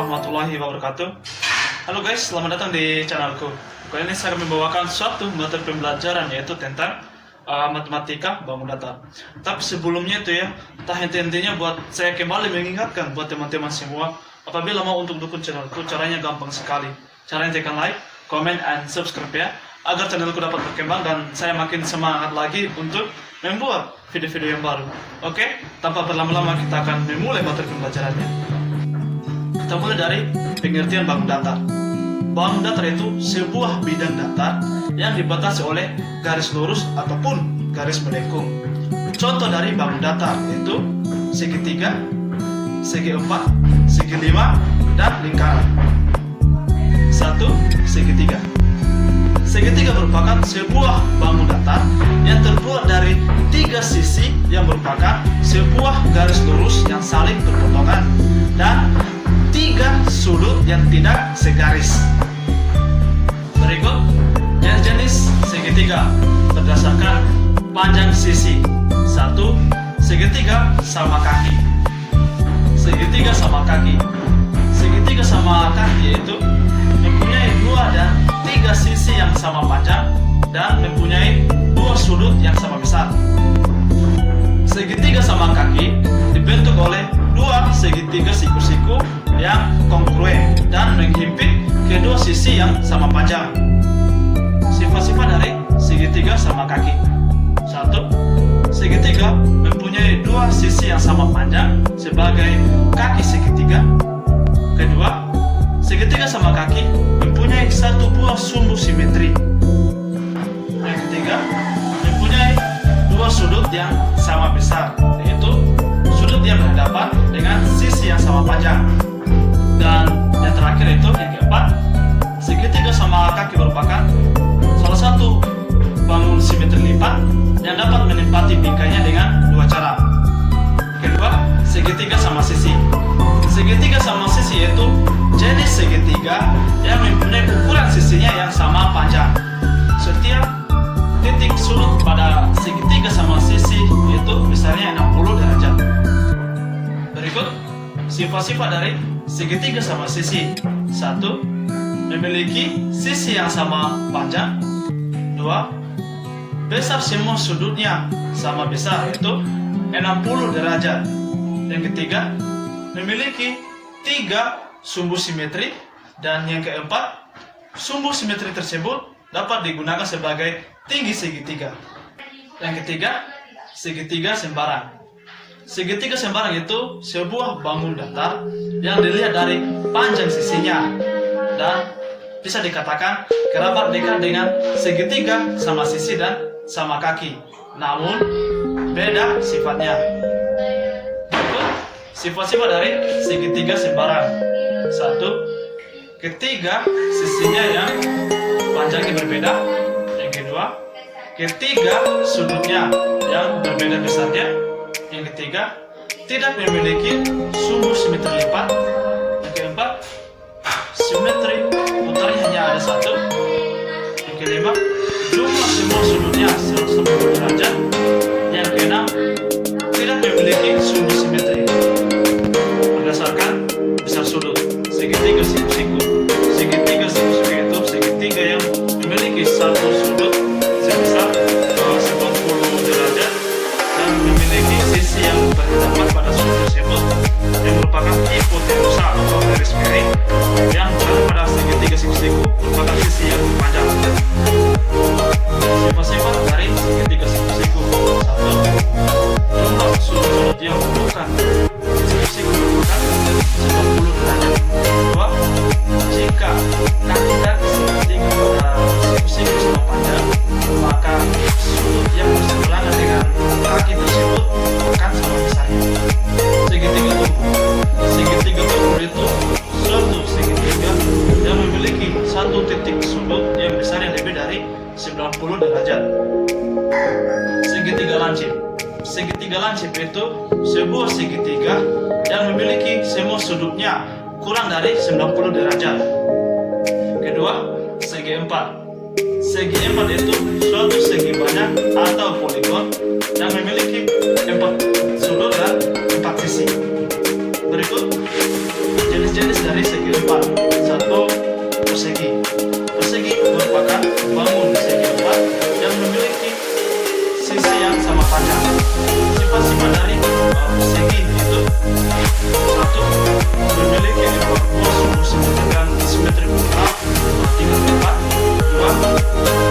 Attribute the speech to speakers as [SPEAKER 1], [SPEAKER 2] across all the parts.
[SPEAKER 1] warahmatullahi wabarakatuh. Halo guys, selamat datang di channelku. Kali ini saya akan membawakan suatu materi pembelajaran, yaitu tentang matematika bangun datar. Tapi sebelumnya itu ya, henti-hentinya buat saya kembali mengingatkan buat teman-teman semua, apabila mau untuk dukung channelku, caranya gampang sekali. Caranya tekan like, comment, and subscribe ya, agar channelku dapat berkembang dan saya makin semangat lagi untuk membuat video-video yang baru. Oke, tanpa berlama-lama kita akan memulai materi pembelajarannya. Kita mulai dari pengertian bangun datar. Bangun datar itu sebuah bidang datar yang dibatasi oleh garis lurus ataupun garis melengkung. Contoh dari bangun datar yaitu segitiga, segi empat, segi lima, dan lingkaran. 1. Segitiga. Segitiga merupakan sebuah bangun datar yang terbuat dari 3 sisi yang merupakan sebuah garis lurus yang saling berpotongan dan 3 sudut yang tidak segaris. Berikut jenis segitiga berdasarkan panjang sisi. 1. Segitiga sama kaki. Segitiga sama kaki. Segitiga sama kaki yaitu mempunyai 2 dan 3 sisi yang sama panjang dan mempunyai 2 sudut yang sama besar. Segitiga sama kaki dibentuk oleh 2 segitiga siku-siku yang kongruen dan menghimpit kedua sisi yang sama panjang. Sifat-sifat dari segitiga sama kaki. 1. Segitiga mempunyai 2 sisi yang sama panjang sebagai kaki segitiga. Kedua, segitiga sama kaki mempunyai 1 buah sumbu simetri. Yang ketiga, mempunyai 2 sudut yang sama besar, yaitu sudut yang berhadapan dengan sisi yang sama panjang. Dan yang terakhir itu yang keempat, segitiga sama kaki merupakan salah satu bangun simetri lipat yang dapat menempati bingkainya dengan 2 cara. Kedua, segitiga sama sisi. Segitiga sama sisi yaitu jenis segitiga yang mempunyai ukuran sisinya yang sama panjang. Setiap titik sudut pada segitiga sama sisi itu besarnya 60 derajat. Berikut sifat-sifat dari segitiga sama sisi. 1. Memiliki sisi yang sama panjang. 2. Besar semua sudutnya sama besar, yaitu 60 derajat. Yang ketiga, memiliki 3 sumbu simetri. Dan yang keempat, sumbu simetri tersebut dapat digunakan sebagai tinggi segitiga. Yang ketiga, segitiga sembarang. Segitiga sembarang itu sebuah bangun datar yang dilihat dari panjang sisinya dan bisa dikatakan kerabat dekat dengan segitiga sama sisi dan sama kaki, namun beda sifatnya. Sifat-sifat dari segitiga sembarang. 1. Ketiga sisinya yang panjangnya berbeda. Yang kedua, ketiga sudutnya yang berbeda besarnya. Yang ketiga, tidak memiliki sumbu simetri lipat. Yang keempat, simetri putarnya hanya ada 1. Yang kelima, jumlah semua sudutnya 180 derajat. Yang keenam, tidak memiliki sumbu simetri berdasarkan besar sudut. Segitiga siku-siku. Segitiga siku-siku itu segitiga yang memiliki 1 sudut sebesar 90 derajat dan memiliki sisi yang berhadapan pada sudut tersebut yang merupakan hipotenusa atau garis miring yang berada pada segitiga siku-siku merupakan sisi yang panjang. Sifat-sifat dari segitiga siku-siku. 1. Jumlah sudut yang bukan siku-siku merupakan 90 derajat. 2. Jika kaki dan segitiga pada siku-siku sama panjang, maka sudut yang berseberangan dengan kaki tersebut akan sama besarnya. Segitiga tubuh. Segitiga tubuh itu suatu segitiga yang memiliki 1 titik sudut yang besarnya lebih dari 90 derajat. Segitiga lancip. Segitiga lancip itu sebuah segitiga yang memiliki semua sudutnya kurang dari 90 derajat. Kedua, segi empat. Segi empat itu suatu segi banyak atau poligon yang memiliki 4 sudut dan 4 sisi. Berikut jenis jenis dari segi empat. Satu, persegi. Persegi merupakan bangun segi empat yang memiliki sisi yang sama panjang. Sifat-sifat dari persegi itu: satu, memiliki dua sumbu dengan simetri putar tingkat 4. Dua,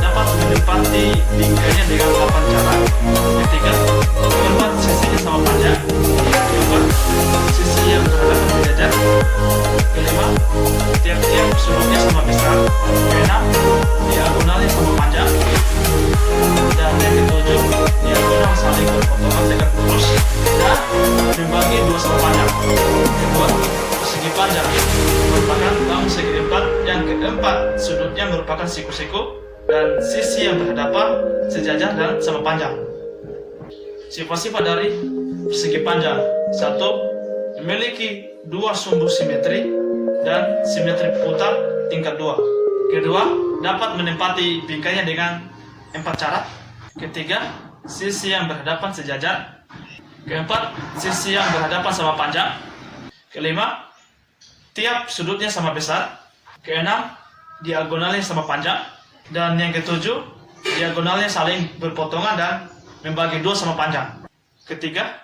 [SPEAKER 1] dapat menempati bingkainya dengan 8 cara. Ketiga, keempat, sisinya sama panjang. Keempat, sisi yang berhadapan sejajar. Kelima, tiap-tiap sudutnya sama besar. Keenam, diagonalnya sama panjang. Dan yang ketujuh, diagonal saling berpotongan tegak lurus dan membagi dua sama panjang. Kedua, persegi panjang merupakan bangun segi empat. Yang keempat, sudutnya merupakan siku-siku dan sisi yang berhadapan sejajar dan sama panjang. Sifat-sifat dari persegi panjang: satu, memiliki dua sumbu simetri dan simetri putar tingkat 2. Kedua, dapat menempati bingkainya dengan 4 cara. Ketiga, sisi yang berhadapan sejajar. Keempat, sisi yang berhadapan sama panjang. Kelima, tiap sudutnya sama besar. Keenam, diagonalnya sama panjang. Dan yang ketujuh, diagonalnya saling berpotongan dan membagi dua sama panjang. Ketiga,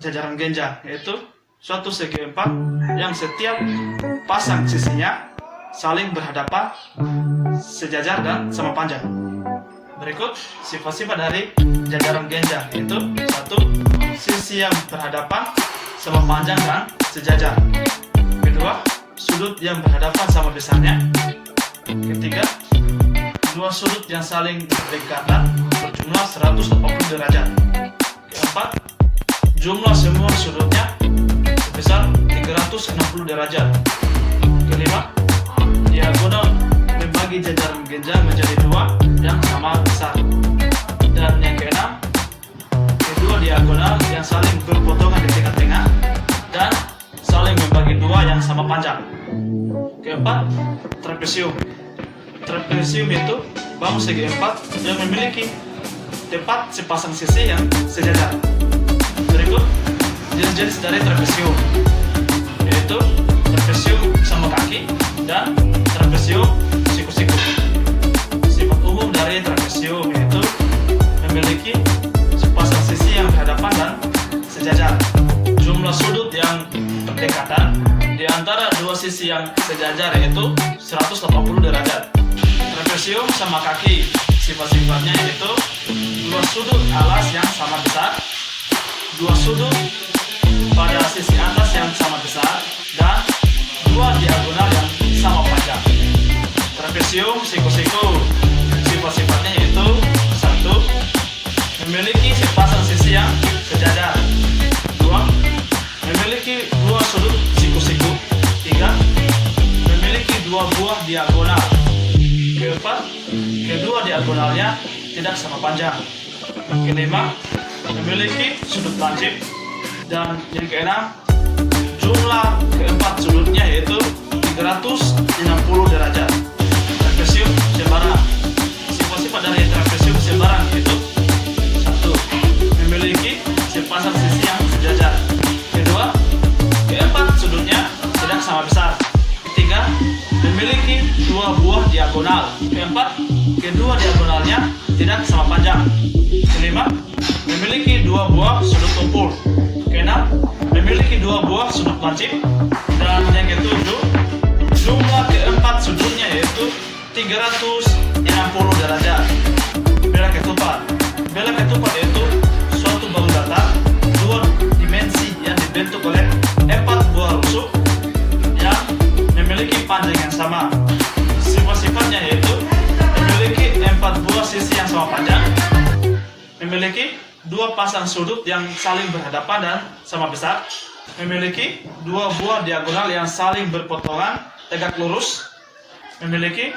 [SPEAKER 1] jajaran genjang, yaitu suatu segi empat yang setiap pasang sisinya saling berhadapan, sejajar dan sama panjang. Berikut sifat-sifat dari jajaran genjang, yaitu satu, sisi yang berhadapan sama panjang dan sejajar. Kedua, sudut yang berhadapan sama besarnya. Ketiga, dua sudut yang saling berdekatan berjumlah 180 derajat. Keempat, jumlah semua sudutnya sebesar 360 derajat. Kelima, diagonal membagi jajaran genjang menjadi dua yang sama besar. Dan yang keenam, kedua diagonal yang saling berpotongan di tengah-tengah dan saling membagi dua yang sama panjang. Keempat, trapesium. Trapesium itu bangun segi empat yang memiliki tepat sepasang sisi yang sejajar. Berikut jenis-jenis dari trapesium, yaitu trapesium sama kaki dan trapesium siku-siku. Sifat umum dari trapesium yaitu memiliki sepasang sisi yang berhadapan dan sejajar. Jumlah sudut yang berdekatan di antara dua sisi yang sejajar yaitu 180 derajat. Trapesium sama kaki, sifat-sifatnya yaitu dua sudut alas yang sama besar, dua sudut pada sisi atas yang sama besar, dan dua diagonal yang sama panjang. Trapesium siku-siku, sifat-sifatnya yaitu satu, memiliki sepasang sisi yang sejajar. Dua, memiliki dua sudut siku-siku. Tiga, memiliki dua buah diagonal. Keempat, kedua diagonalnya tidak sama panjang. Kelima, memiliki sudut lancip. Dan yang keenam, jumlah keempat sudutnya yaitu 360 derajat. Trapesium sebarang. Sifat-sifat dari trapesium sebarang yaitu satu, memiliki sepasang sisi yang sejajar. Kedua, keempat sudutnya tidak sama besar. Ketiga, memiliki dua buah diagonal. Keempat, kedua diagonalnya tidak sama panjang. Kelima, memiliki dua buah sudut tumpul. Keenam, memiliki dua buah sudut lancip. Dan yang ketujuh, jumlah keempat sudutnya yaitu 360 derajat. Bela ketupat. Bela ketupat yaitu suatu bangun datar dua dimensi yang dibentuk oleh 4 buah rusuk yang memiliki panjang yang sama. Sifat-sifatnya yaitu memiliki 4 buah sisi yang sama panjang, memiliki dua pasang sudut yang saling berhadapan dan sama besar, memiliki dua buah diagonal yang saling berpotongan tegak lurus, memiliki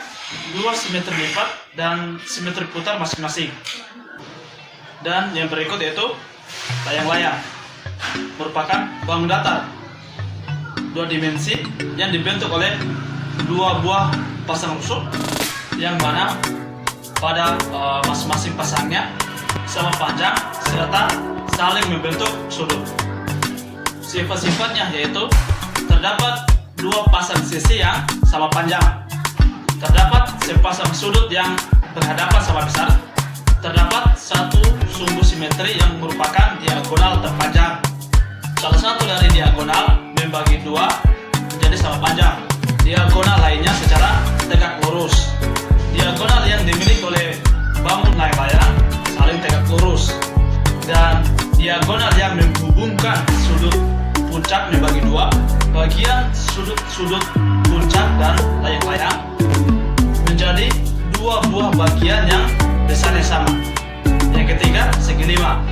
[SPEAKER 1] dua simetri lipat dan simetri putar masing-masing. Dan yang berikut yaitu layang-layang, merupakan bangun datar dua dimensi yang dibentuk oleh dua buah pasang rusuk yang mana pada masing-masing pasangnya sama panjang serta saling membentuk sudut. Sifat-sifatnya yaitu terdapat dua sisi yang sama panjang. Terdapat sepasang sudut yang berhadapan sama besar. Terdapat satu sumbu simetri yang merupakan diagonal terpanjang. Salah satu dari diagonal membagi dua menjadi sama panjang. Diagonal lainnya secara tegak lurus. Diagonal yang dimiliki oleh bangun layang-layang saling tegak lurus. Dan diagonal yang menghubungkan sudut puncak membagi dua, bagian sudut-sudut puncak dan layang-layang menjadi dua buah bagian yang besarnya sama. Yang ketiga, segi lima.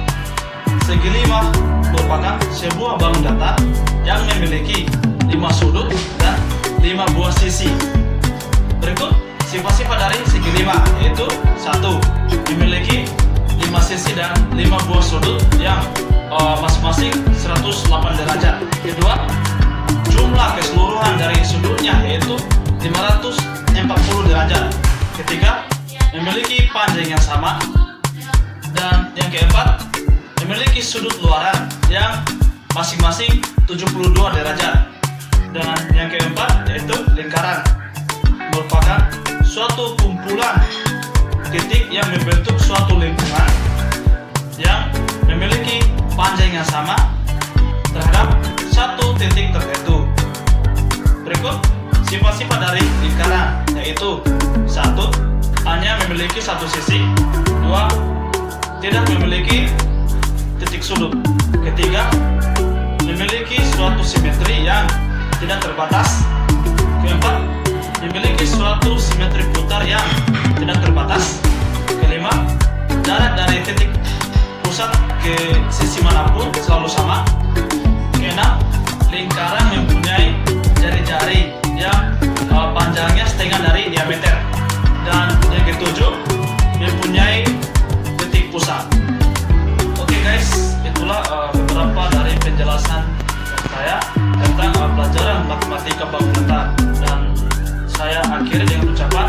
[SPEAKER 1] Segi lima merupakan sebuah bangun datar yang memiliki 5 sudut dan 5 buah sisi. Berikut sifat-sifat dari segi lima, yaitu 1. Memiliki 5 sisi dan 5 buah sudut yang masing-masing 108 derajat. Kedua, jumlah keseluruhan dari sudutnya yaitu 540 derajat. Ketiga, memiliki panjang yang sama. Dan yang keempat, memiliki sudut luaran yang masing-masing 72 derajat. Dan yang keempat yaitu lingkaran, merupakan suatu kumpulan titik yang membentuk suatu lingkungan yang memiliki panjang yang sama terhadap satu titik tertentu. Berikut sifat-sifat dari lingkaran, yaitu 1. Hanya memiliki satu sisi. 2. Tidak memiliki titik sudut. Ketiga, memiliki suatu simetri yang tidak terbatas. Keempat, memiliki suatu simetri putar yang tidak terbatas. Kelima, jarak dari titik pusat ke sisi manapun selalu sama. Keenam, lingkaran mempunyai jari-jari yang panjangnya setengah dari diameter. Dan yang ketujuh, mempunyai titik pusat. Oke guys, itulah beberapa dari penjelasan saya tentang pelajaran matematika bangun datar. Dan saya akhiri dengan ucapan